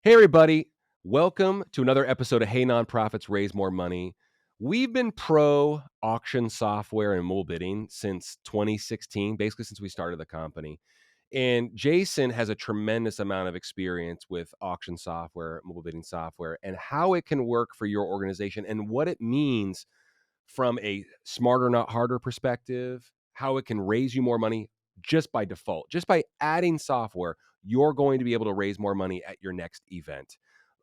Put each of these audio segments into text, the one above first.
Hey, everybody. Welcome to another episode of Hey Nonprofits Raise More Money. We've been pro auction software and mobile bidding since 2016, basically since we started the company. And Jason has a tremendous amount of experience with auction software, mobile bidding software, and how it can work for your organization and what it means from a smarter, not harder perspective, how it can raise you more money just by default. Just by adding software, you're going to be able to raise more money at your next event.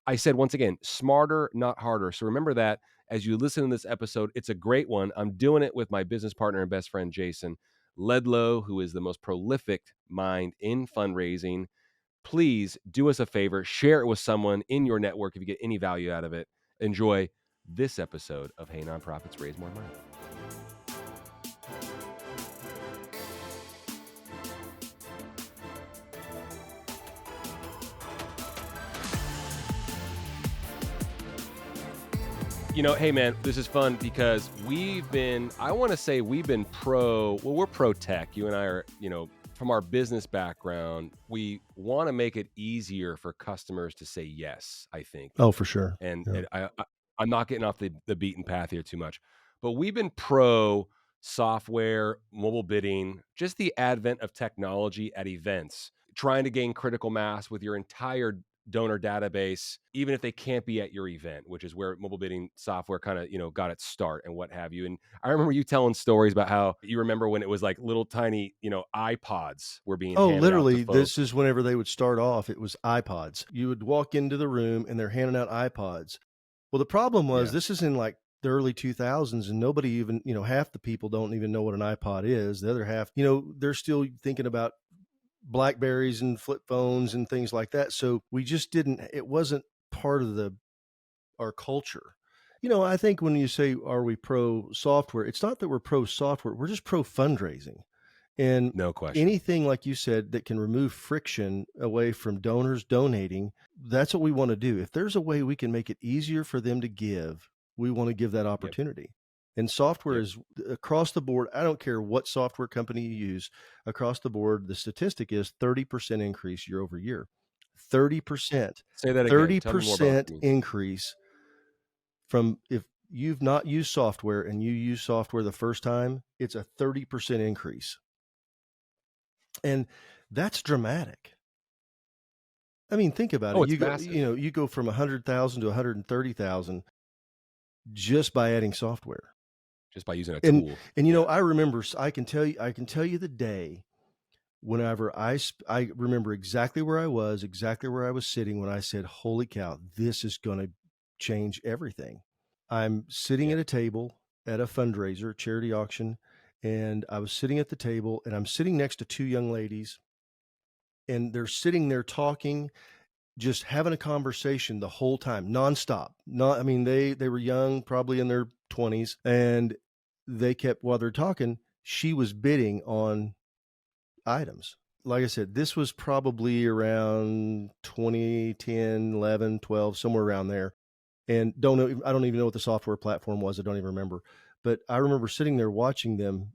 I said once again, smarter, not harder. So remember that as you listen to this episode, it's a great one. I'm doing it with my business partner and best friend, Jason Ledlow, who is the most prolific mind in fundraising. Please do us a favor, share it with someone in your network if you get any value out of it. Enjoy this episode of Hey Nonprofits Raise More Money. Hey man, this is fun because we're pro tech. You and I are, from our business background, we want to make it easier for customers to say yes, I think. Oh, for sure. And, Yeah. I'm not getting off the beaten path here too much, but we've been pro software, mobile bidding, just the advent of technology at events, trying to gain critical mass with your entire donor database, even if they can't be at your event, which is where mobile bidding software kind of, got its start and what have you. And I remember you telling stories about how you remember when it was like little tiny, iPods were being Oh, handed out to literally, folks. this is whenever they would start off, it was iPods. You would walk into the room and they're handing out iPods. Well, the problem was Yeah. this is in like the early 2000s and nobody even, half the people don't even know what an iPod is. The other half, they're still thinking about Blackberries and flip phones and things like that. So we just it wasn't part of our culture. I think when you say, are we pro software? It's not that we're pro software. We're just pro fundraising. And No question. anything, like you said, that can remove friction away from donors donating, that's what we want to do. If there's a way we can make it easier for them to give, we want to give that opportunity. And software is across the board. I don't care what software company you use, across the board, the statistic is 30% increase year over year. 30%. Say that again. Tell me more about what 30% it means. increase from if you've not used software and you use software the first time, it's a 30% increase. And that's dramatic. I mean, think about it. It's massive. You go from 100,000 to 130,000 just by adding software, just by using a tool. And I remember, I can tell you the day whenever I remember exactly where I was sitting when I said, holy cow, this is going to change everything. I'm sitting at a table at a fundraiser, charity auction, and I was sitting at the table and I'm sitting next to two young ladies and they're sitting there talking, just having a conversation the whole time, nonstop. They were young, probably in their 20s, and they kept, while they're talking, she was bidding on items. Like I said, this was probably around 2010, 11, 12, somewhere around there. And I don't even know what the software platform was. I don't even remember. But I remember sitting there watching them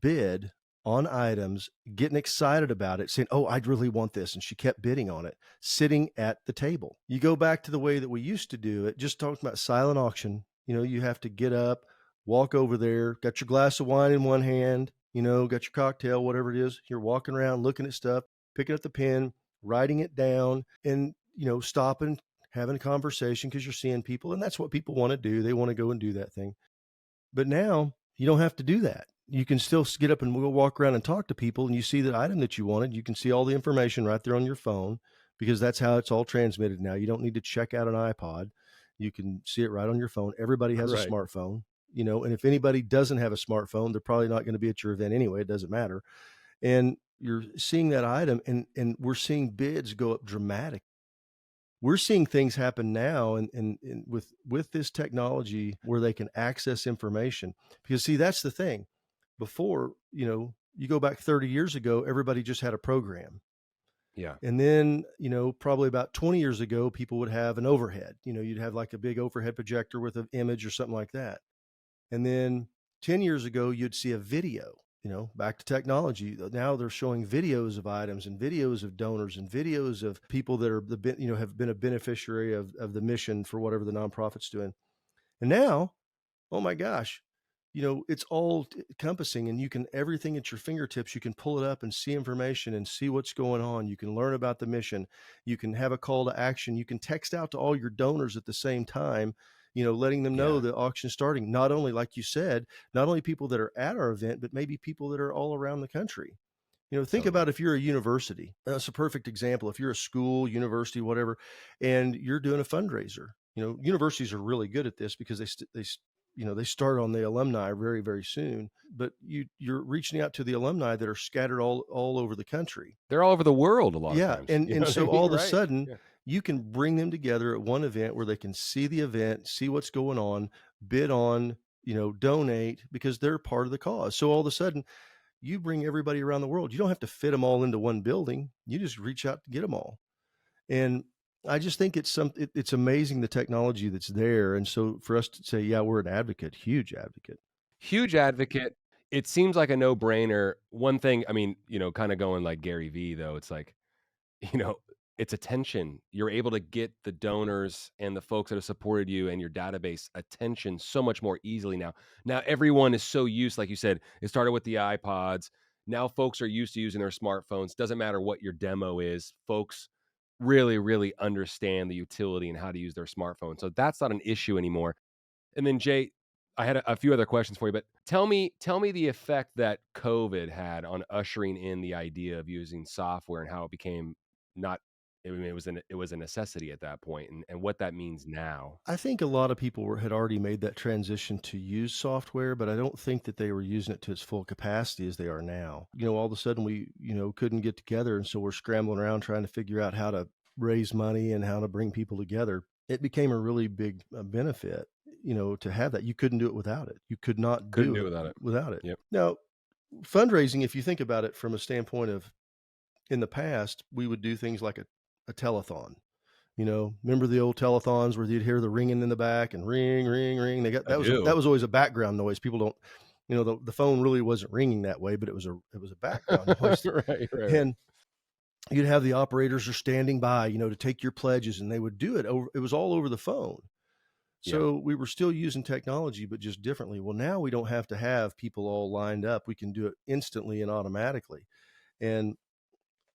bid on items, getting excited about it, saying, oh, I'd really want this. And she kept bidding on it, sitting at the table. You go back to the way that we used to do it, just talking about silent auction. You have to get up, walk over there, got your glass of wine in one hand, got your cocktail, whatever it is. You're walking around, looking at stuff, picking up the pen, writing it down, and, stopping, having a conversation because you're seeing people. And that's what people want to do. They want to go and do that thing. But now you don't have to do that. You can still get up and go walk around and talk to people, and you see the item that you wanted. You can see all the information right there on your phone because that's how it's all transmitted now. You don't need to check out an iPod. You can see it right on your phone. Everybody has a smartphone, and if anybody doesn't have a smartphone, they're probably not going to be at your event anyway. It doesn't matter. And you're seeing that item and we're seeing bids go up dramatically. We're seeing things happen now and with this technology where they can access information. Because see, that's the thing. Before, you go back 30 years ago, everybody just had a program. Yeah. And then, probably about 20 years ago, people would have an overhead. You'd have like a big overhead projector with an image or something like that. And then 10 years ago, you'd see a video. back to technology. Now they're showing videos of items and videos of donors and videos of people that are have been a beneficiary of the mission for whatever the nonprofit's doing. And now, oh my gosh, it's all encompassing, and you can everything at your fingertips. You can pull it up and see information and see what's going on. You can learn about the mission. You can have a call to action. You can text out to all your donors at the same time, letting them know Yeah, the auction's starting. Not only, like you said, not only people that are at our event, but maybe people that are all around the country. Think totally. about if you're a university. That's a perfect example. If you're a school, university, whatever, and you're doing a fundraiser, universities are really good at this because they start on the alumni very, very soon. But you're reaching out to the alumni that are scattered all over the country. They're all over the world a lot of Yeah, times. and You and know what I so mean? all of a Right. sudden, Yeah. you can bring them together at one event where they can see the event, see what's going on, bid on, donate because they're part of the cause. So all of a sudden, you bring everybody around the world. You don't have to fit them all into one building. You just reach out to get them all. And I just think it's amazing the technology that's there. And so for us to say, yeah, we're an advocate, huge advocate. Huge advocate. It seems like a no-brainer. One thing, I mean, kinda going like Gary V though, it's like, you know, it's attention. You're able to get the donors and the folks that have supported you and your database attention so much more easily now. Now everyone is so used, like you said, it started with the iPods. Now folks are used to using their smartphones. Doesn't matter what your demo is. Folks really, really understand the utility and how to use their smartphone. So that's not an issue anymore. And then Jay, I had a few other questions for you, but tell me the effect that COVID had on ushering in the idea of using software and how it became not I mean, it was a necessity at that point and what that means now. I think a lot of people had already made that transition to use software, but I don't think that they were using it to its full capacity as they are now. All of a sudden we, couldn't get together. And so we're scrambling around trying to figure out how to raise money and how to bring people together. It became a really big benefit, to have that. You couldn't do it without it. You could not Couldn't do do it without it. without it. Yep. Now, fundraising, if you think about it from a standpoint of in the past, we would do things like a telethon. Remember the old telethons where you'd hear the ringing in the back and ring, ring, ring. They got I that do. was always a background noise. People don't, the phone really wasn't ringing that way, but it was a background noise. Right, right, right. And you'd have the operators are standing by, to take your pledges, and they would do it over. It was all over the phone. Yeah. So we were still using technology, but just differently. Well, now we don't have to have people all lined up. We can do it instantly and automatically. And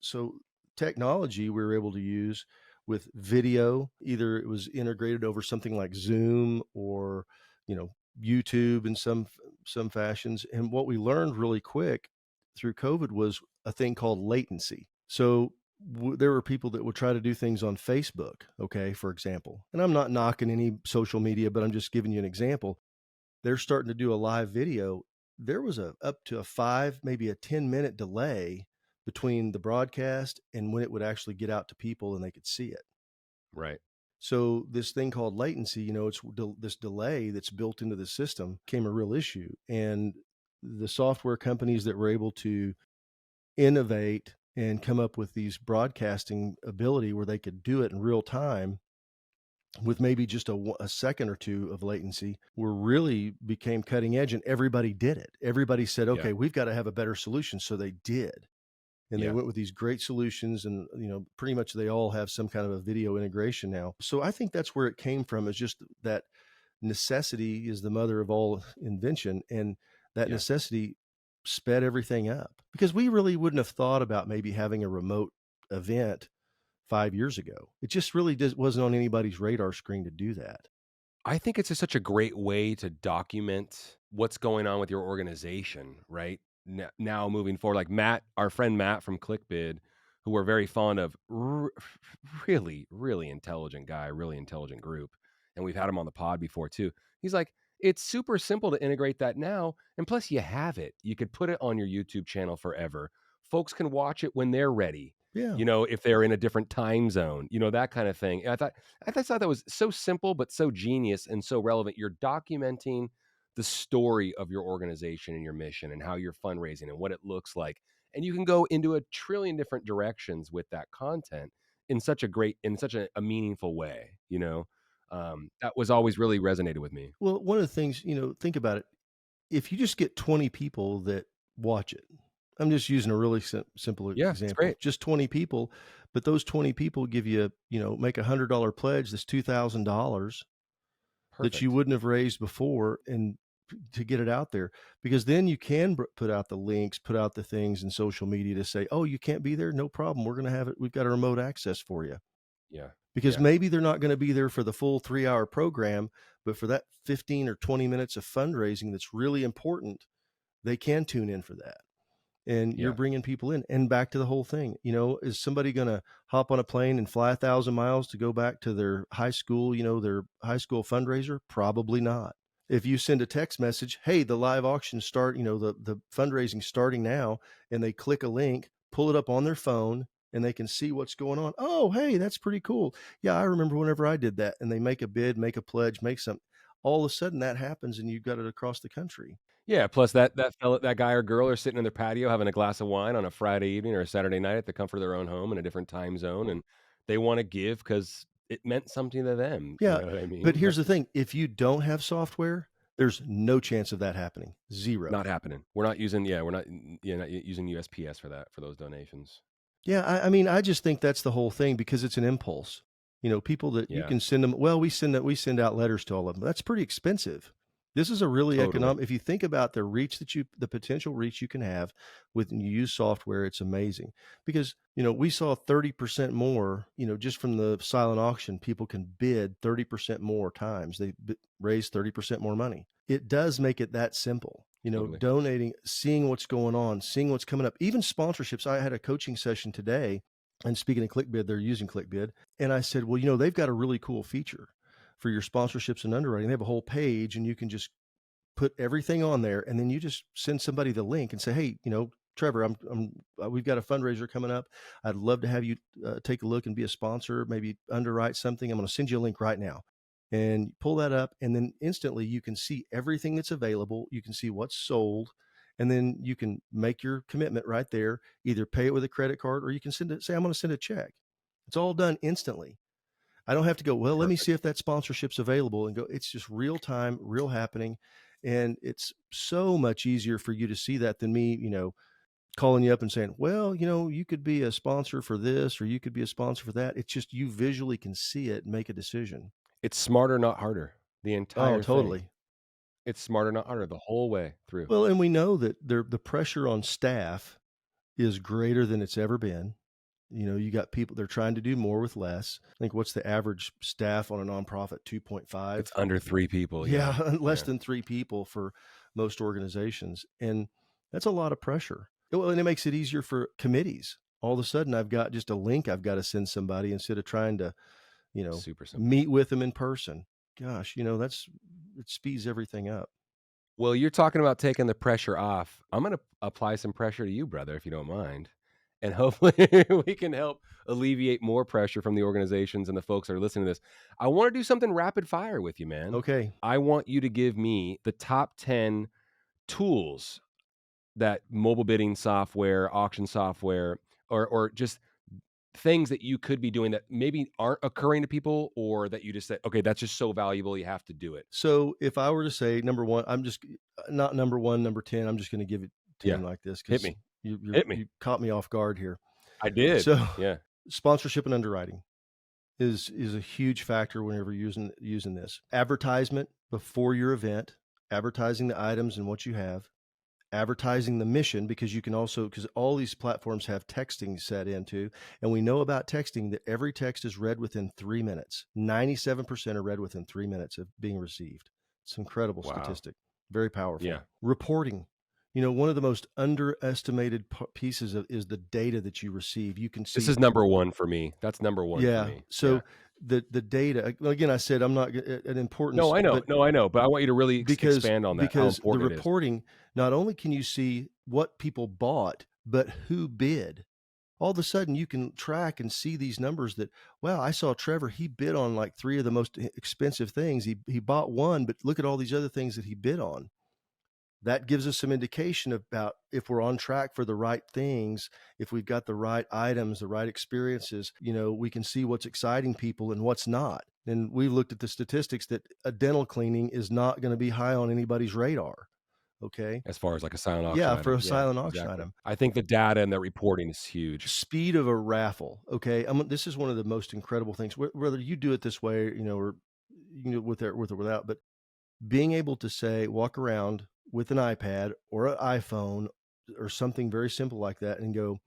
so technology we were able to use with video, either it was integrated over something like Zoom or, YouTube in some fashions. And what we learned really quick through COVID was a thing called latency. So there were people that would try to do things on Facebook, okay, for example. And I'm not knocking any social media, but I'm just giving you an example. They're starting to do a live video. There was a up to a 5, maybe a 10-minute delay between the broadcast and when it would actually get out to people and they could see it. Right. So this thing called latency, it's this delay that's built into the system became a real issue. And the software companies that were able to innovate and come up with these broadcasting ability where they could do it in real time with maybe just a second or two of latency were really became cutting edge, and everybody did it. Everybody said, Yeah. okay, we've got to have a better solution. So they did. And they Yeah. went with these great solutions, and pretty much they all have some kind of a video integration now. So I think that's where it came from, is just that necessity is the mother of all invention, and that Yeah. necessity sped everything up, because we really wouldn't have thought about maybe having a remote event 5 years ago. It just really wasn't on anybody's radar screen to do that. I think it's just such a great way to document what's going on with your organization, right? Now moving forward, like Matt, our friend Matt from ClickBid, who we're very fond of, really, really intelligent guy, really intelligent group. And we've had him on the pod before too. He's like, it's super simple to integrate that now. And plus, you have it. You could put it on your YouTube channel forever. Folks can watch it when they're ready, Yeah. if they're in a different time zone, that kind of thing. And I thought that was so simple, but so genius and so relevant. You're documenting the story of your organization and your mission and how you're fundraising and what it looks like. And you can go into a trillion different directions with that content in such a meaningful way. That was always really resonated with me. Well, one of the things, think about it. If you just get 20 people that watch it. I'm just using a really simple Yeah, it's example. great. Just 20 people, but those 20 people give you, make $100 pledge. That's $2,000 that you Perfect. wouldn't have raised before, and to get it out there, because then you can put out the links, put out the things in social media to say, oh, you can't be there, no problem, we're going to have it, we've got a remote access for you, Yeah. because Yeah. maybe they're not going to be there for the full 3-hour program, but for that 15 or 20 minutes of fundraising that's really important, they can tune in for that, and you're Yeah. bringing people in. And back to the whole thing, is somebody going to hop on a plane and fly 1,000 miles to go back to their high school, their high school fundraiser? Probably not. If you send a text message, hey, the live auction start, the fundraising starting now, and they click a link, pull it up on their phone, and they can see what's going on. Oh, hey, that's pretty cool. Yeah, I remember whenever I did that. And they make a bid, make a pledge, make some, all of a sudden that happens, and you've got it across the country. Yeah, plus that guy or girl are sitting in their patio having a glass of wine on a Friday evening or a Saturday night at the comfort of their own home in a different time zone, and they wanna give because it meant something to them, you Yeah, know what I but mean? here's the thing, if you don't have software, there's no chance of that happening. 0. Not happening. We're not using yeah, we're not yeah, not using USPS for that, for those donations. Yeah, I mean, I just think that's the whole thing, because it's an impulse. People that you Yeah, can send them, well, we send out letters to all of them. That's pretty expensive. This is a really totally. economic, if you think about the potential reach you can have when you use software, it's amazing. Because, we saw 30% more, just from the silent auction, people can bid 30% more times. They raise 30% more money. It does make it that simple. Totally. Donating, seeing what's going on, seeing what's coming up, even sponsorships. I had a coaching session today, and speaking of ClickBid, they're using ClickBid. And I said, well, they've got a really cool feature for your sponsorships and underwriting. They have a whole page, and you can just put everything on there, and then you just send somebody the link and say, hey, Trevor, we've got a fundraiser coming up. I'd love to have you take a look and be a sponsor, maybe underwrite something. I'm going to send you a link right now. And pull that up, and then instantly you can see everything that's available. You can see what's sold, and then you can make your commitment right there. Either pay it with a credit card, or you can say, I'm going to send a check. It's all done instantly. I don't have to go, well, let me see Perfect. if that sponsorship's available, and go. It's just real time, real happening. And it's so much easier for you to see that than me, calling you up and saying, well, you could be a sponsor for this, or you could be a sponsor for that. It's just, you visually can see it and make a decision. It's smarter, not harder. The Oh, entire thing. totally. It's smarter, not harder the whole way through. Well, and we know that the pressure on staff is greater than it's ever been. You got people, they're trying to do more with less. I think, what's the average staff on a nonprofit? It's 2.5. under 3 people, Yeah, yeah. less Yeah. than 3 people for most organizations. And that's a lot of pressure. Well, and it makes it easier for committees. All of a sudden, I've got just a link I've got to send somebody, instead of trying to, you know, Super simple. meet with them in person. Gosh, it speeds everything up. Well, you're talking about taking the pressure off. I'm gonna apply some pressure to you, brother, if you don't mind, and hopefully we can help alleviate more pressure from the organizations and the folks that are listening to this. I wanna do something rapid fire with you, man. Okay. I want you to give me the top 10 tools that mobile bidding software, auction software, or just things that you could be doing that maybe aren't occurring to people, or that you just said, "Okay, that's just so valuable, you have to do it." So if I were to say number one, I'm just not number one, number 10. I'm just going to give it Yeah. 10 like this, Hit because me. Hit me. you caught me off guard here. I did. So Yeah. sponsorship and underwriting is a huge factor whenever using this. Advertisement before your event, advertising the items and what you have, advertising the mission, because you can also, because all these platforms have texting set into, and we know about texting that every text is read within 3 minutes. 97% are read within 3 minutes of being received. It's an incredible Wow. statistic, very powerful. Yeah. Reporting, one of the most underestimated pieces is the data that you receive. You can This see, is number 1 for me. That's number 1 for yeah. me. Yeah. So the data, again, I said I'm not an importance, No, I know. but No, I know, but I want you to really because expand on that, how because the important it is. reporting, not only can you see what people bought, but who bid. All of a sudden you can track and see these numbers that, wow, I saw Trevor, he bid on like 3 of the most expensive things. He bought one, but look at all these other things that he bid on. That gives us some indication about if we're on track for the right things, if we've got the right items, the right experiences. We can see what's exciting people and what's not. And we looked at the statistics that a dental cleaning is not going to be high on anybody's radar. Okay. As far as like a silent auction Yeah, for item. a Yeah, silent auction exactly. item. I think the data and the reporting is huge. Speed of a raffle. Okay. This is one of the most incredible things, whether you do it this way, or you can do it with or without, but being able to say, walk around with an iPad or an iPhone or something very simple like that and go,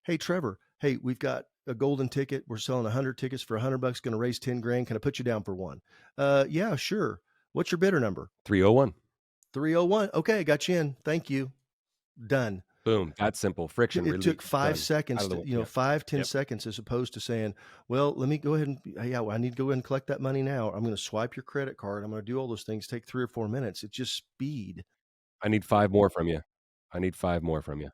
hey, Trevor, hey, we've got a golden ticket. We're selling 100 tickets for $100, going to raise 10 grand. Can I put you down for one? Yeah, sure. What's your bidder number? 301. 301. Okay. Got you in. Thank you. Done. Boom. That's simple. Friction It relief. took 5 Done. Out seconds of the to, way. Yep. 5, 10 Yep. seconds as opposed to saying, well, let me go ahead and, yeah, well, I need to go ahead and collect that money now. I'm going to swipe your credit card. I'm going to do all those things, take 3 or 4 minutes. It's just speed. I need 5 more from you. I need 5 more from you.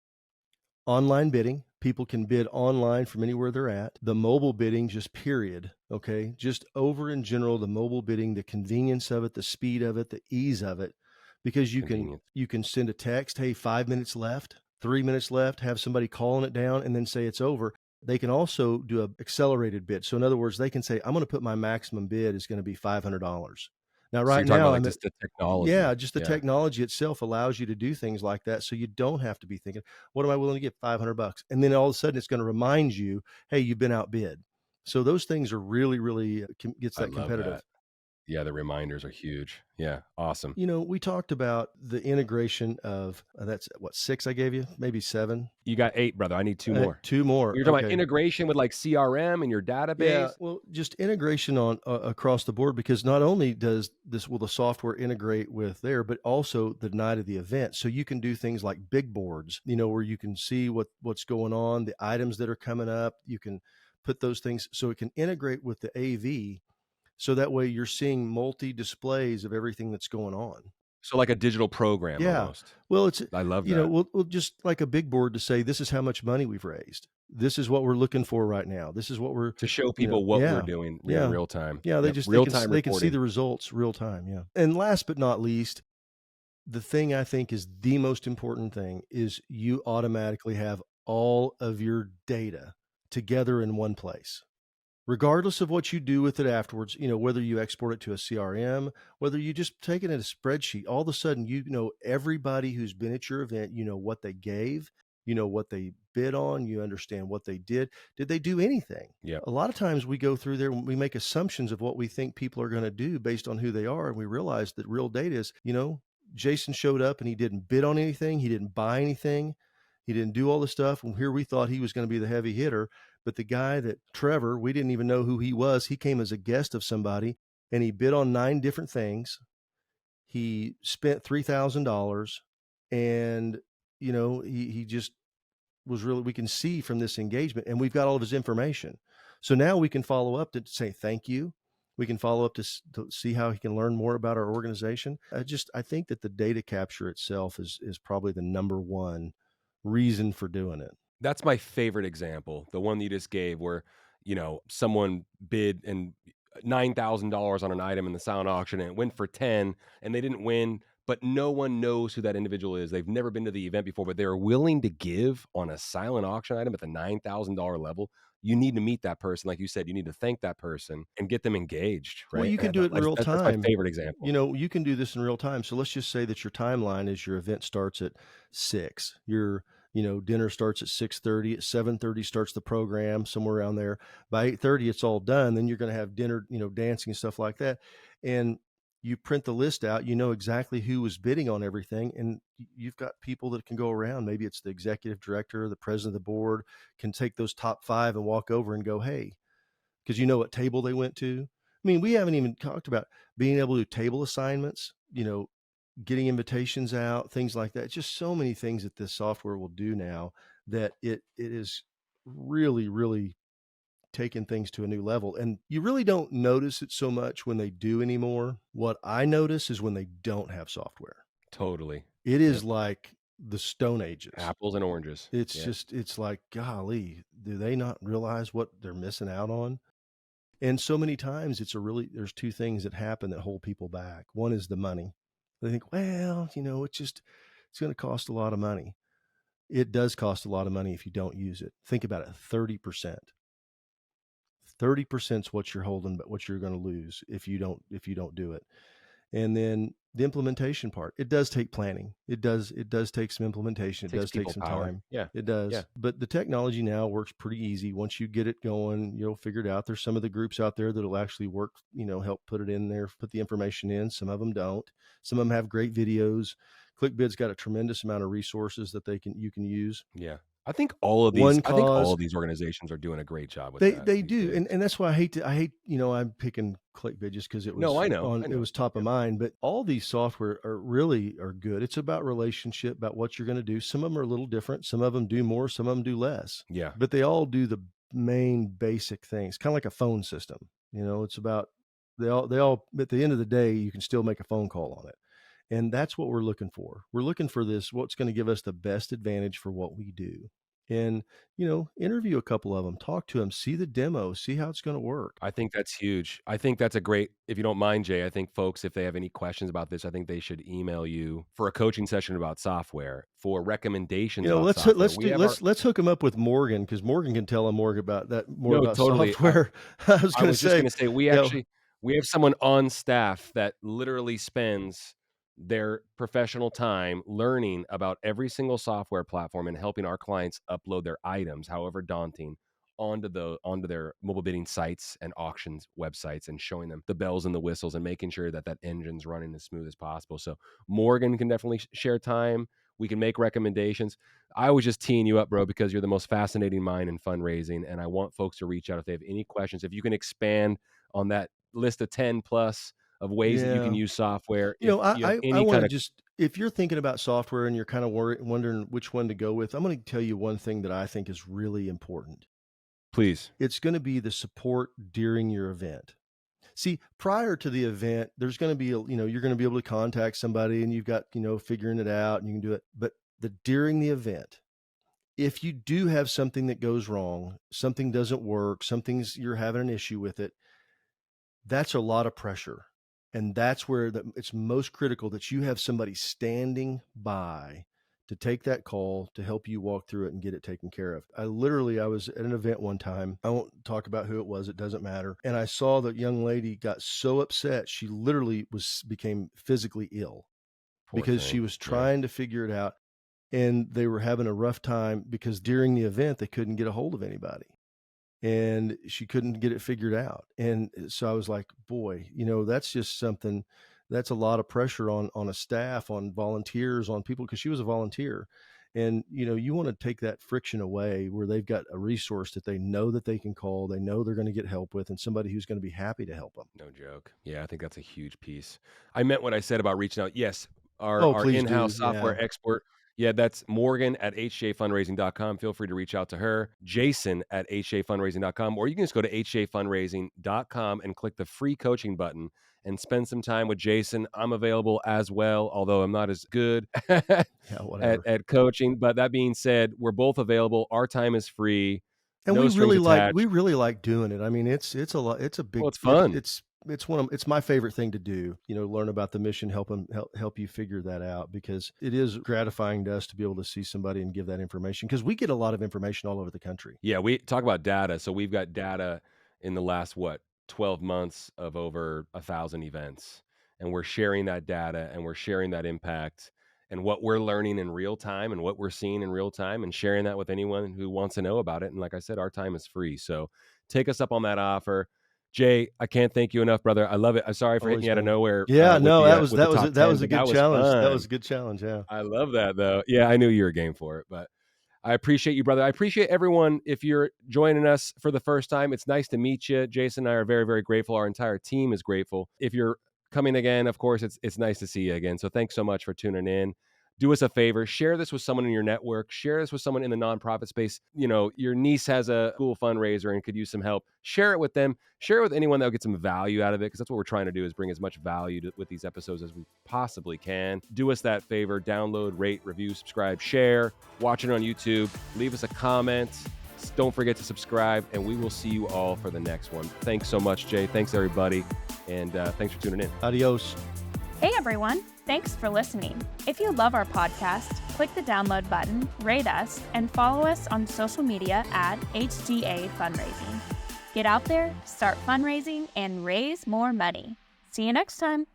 Online bidding, people can bid online from anywhere they're at. The mobile bidding, just period. Okay. Just over in general, the mobile bidding, the convenience of it, the speed of it, the ease of it, because Convenience. you can send a text, hey, 5 minutes left, 3 minutes left, have somebody calling it down and then say it's over. They can also do an accelerated bid. So in other words, they can say, I'm going to put my maximum bid is going to be $500. Now, So right you're talking about now, like just the technology. yeah, just the Yeah. technology itself allows you to do things like that. So you don't have to be thinking, what am I willing to give? $500. And then all of a sudden it's going to remind you, hey, you've been outbid. So those things are really, really gets I that love competitive. that. Yeah, the reminders are huge. Yeah, awesome. We talked about the integration of that's what, 6 I gave you, maybe 7. You got 8, brother. I need 2 more. 2 more. You're talking about Okay. integration with like CRM and your Yeah, database? well, just integration on across the board, because not only does this will the software integrate with there, but also the night of the event. So you can do things like big boards, where you can see what's going on, the items that are coming up. You can put those things so it can integrate with the AV. So that way you're seeing multi displays of everything that's going on. So like a digital program Yeah. almost. Well, it's, I love that. we'll just like a big board to say, this is how much money we've raised. This is what we're looking for right now. This is what we're, To show people what we're yeah, doing in yeah, real time. yeah. Yep, They real time they can see reporting. the results real time. Yeah. And last but not least, the thing I think is the most important thing is you automatically have all of your data together in one place, regardless of what you do with it afterwards, whether you export it to a CRM, whether you just take it in a spreadsheet, all of a sudden, everybody who's been at your event, what they gave, what they bid on, you understand what they did. Did they do anything? Yep. A lot of times we go through there and we make assumptions of what we think people are going to do based on who they are. And we realize that real data is, Jason showed up and he didn't bid on anything. He didn't buy anything. He didn't do all the stuff. And here we thought he was going to be the heavy hitter. But the guy that Trevor, we didn't even know who he was. He came as a guest of somebody and he bid on 9 different things. He spent $3,000 and, he just was really, we can see from this engagement and we've got all of his information. So now we can follow up to say thank you. We can follow up to see how he can learn more about our organization. I think that the data capture itself is probably the number one reason for doing it. That's my favorite example, the one that you just gave where, someone bid and $9,000 on an item in the silent auction and it went for 10 and they didn't win, but no one knows who that individual is. They've never been to the event before, but they're willing to give on a silent auction item at the $9,000 level. You need to meet that person. Like you said, you need to thank that person and get them engaged, Well, right? you can do it in real That's my time. favorite example. You can do this in real time. So let's just say that your timeline is your event starts at 6. Your, dinner starts at 6:30. At 7:30 starts the program, somewhere around there. By 8:30, it's all done. Then you're going to have dinner, dancing and stuff like that. And you print the list out, exactly who was bidding on everything. And you've got people that can go around. Maybe it's the executive director, the president of the board can take those top 5 and walk over and go, hey, because you know what table they went to. I mean, we haven't even talked about being able to do table assignments, getting invitations out, things like that. It's just so many things that this software will do now that it is really, really taking things to a new level. And you really don't notice it so much when they do anymore. What I notice is when they don't have software. Totally. It Yep. is like the Stone Ages. Apples and oranges. It's Yeah. just, it's like, golly, do they not realize what they're missing out on? And so many times there's 2 things that happen that hold people back. One is the money. They think, well, it's going to cost a lot of money. It does cost a lot of money if you don't use it. Think about it, 30%. 30% is what you're holding, but what you're going to lose if you don't do it. And then the implementation part, it does take planning. It does take some implementation. It Takes does take people some power. time. Yeah. It Yeah. does. But the technology now works pretty easy. Once you get it going, you'll figure it out. There's some of the groups out there that'll actually work, help put it in there, put the information in. Some of them don't. Some of them have great videos. ClickBid's got a tremendous amount of resources that you can use. Yeah. One I think all cause, of these organizations are doing a great job with that they these do, days. and that's why I hate, I'm picking ClickBid just because No, I know. it was top of Yep. mind. But all these software are good. It's about relationship, about what you're going to do. Some of them are a little different. Some of them do more. Some of them do less. Yeah. But they all do the main basic things, kind of like a phone system. It's about they all. At the end of the day, you can still make a phone call on it. And that's what we're looking for. We're looking for what's going to give us the best advantage for what we do. And, interview a couple of them, talk to them, see the demo, see how it's going to work. I think that's huge. I think that's a great, if you don't mind, Jay, I think folks, if they have any questions about this, I think they should email you for a coaching session about software, for recommendations about software. We have our, Let's hook them up with Morgan, because Morgan can tell them more no, about totally. software. I was I going to was just say, going to say, yeah, we have someone on staff that literally spends their professional time learning about every single software platform and helping our clients upload their items, however daunting, onto their mobile bidding sites and auctions websites, and showing them the bells and the whistles and making sure that engine's running as smooth as possible. So Morgan can definitely share time. We can make recommendations. I was just teeing you up, bro, because you're the most fascinating mind in fundraising, and I want folks to reach out if they have any questions. If you can expand on that list of 10 plus of ways that you can yeah. use software, if you have I any want kind to of, just, if you're thinking about software and you're kind of wondering which one to go with, I'm going to tell you one thing that I think is really important. please. It's going to be the support during your event. See, prior to the event, there's going to be, you're going to be able to contact somebody and you've got, figuring it out and you can do it. But during the event, if you do have something that goes wrong, something doesn't work, you're having an issue with it, that's a lot of pressure. And that's where it's most critical that you have somebody standing by to take that call, to help you walk through it and get it taken care of. I was at an event one time. I won't talk about who it was. It doesn't matter. And I saw the young lady got so upset. She literally became physically ill Poor because she thing. was Yeah. trying to figure it out. And they were having a rough time because during the event, they couldn't get a hold of anybody. And she couldn't get it figured out. And so I was like, boy, that's just something, that's a lot of pressure on a staff, on volunteers, on people, because she was a volunteer. And, you want to take that friction away where they've got a resource that they know that they can call, they know they're going to get help with, and somebody who's going to be happy to help them. No joke. Yeah, I think that's a huge piece. I meant what I said about reaching out. Yes, Oh, our please do. in-house Yeah. software expert. Yeah, that's Morgan at hjfundraising.com. Feel free to reach out to her. Jason at hjfundraising.com, or you can just go to hjfundraising.com and click the free coaching button and spend some time with Jason. I'm available as well, although I'm not as good Yeah, whatever. at coaching. But that being said, we're both available. Our time is free. And No strings we attached. really like doing it. I mean, it's a lot. It's a big. Well, it's fun. It's my favorite thing to do. Learn about the mission, help you figure that out, because it is gratifying to us to be able to see somebody and give that information, because we get a lot of information all over the country. Yeah, we talk about data. So we've got data in the last 12 months of over 1,000 events, and we're sharing that data and we're sharing that impact and what we're learning in real time and what we're seeing in real time, and sharing that with anyone who wants to know about it. And like I said, our time is free. So take us up on that offer. Jay, I can't thank you enough, brother. I love it. I'm sorry for hitting Always, you out of man. nowhere Yeah, with no, with the top that 10, was a but that good was challenge. That was fun. a good challenge. Yeah. I love that though. Yeah, I knew you were game for it, but I appreciate you, brother. I appreciate everyone. If you're joining us for the first time, it's nice to meet you. Jason and I are very, very grateful. Our entire team is grateful. If you're coming again, of course, it's nice to see you again. So thanks so much for tuning in. Do us a favor, share this with someone in your network, share this with someone in the nonprofit space. Your niece has a cool fundraiser and could use some help. Share it with them. Share it with anyone that'll get some value out of it, because that's what we're trying to do, is bring as much value with these episodes as we possibly can. Do us that favor. Download, rate, review, subscribe, share. Watch it on YouTube. Leave us a comment. Don't forget to subscribe, and we will see you all for the next one. Thanks so much, Jay. Thanks, everybody. And thanks for tuning in. Adios. Hey everyone, thanks for listening. If you love our podcast, click the download button, rate us, and follow us on social media at HGA Fundraising. Get out there, start fundraising, and raise more money. See you next time.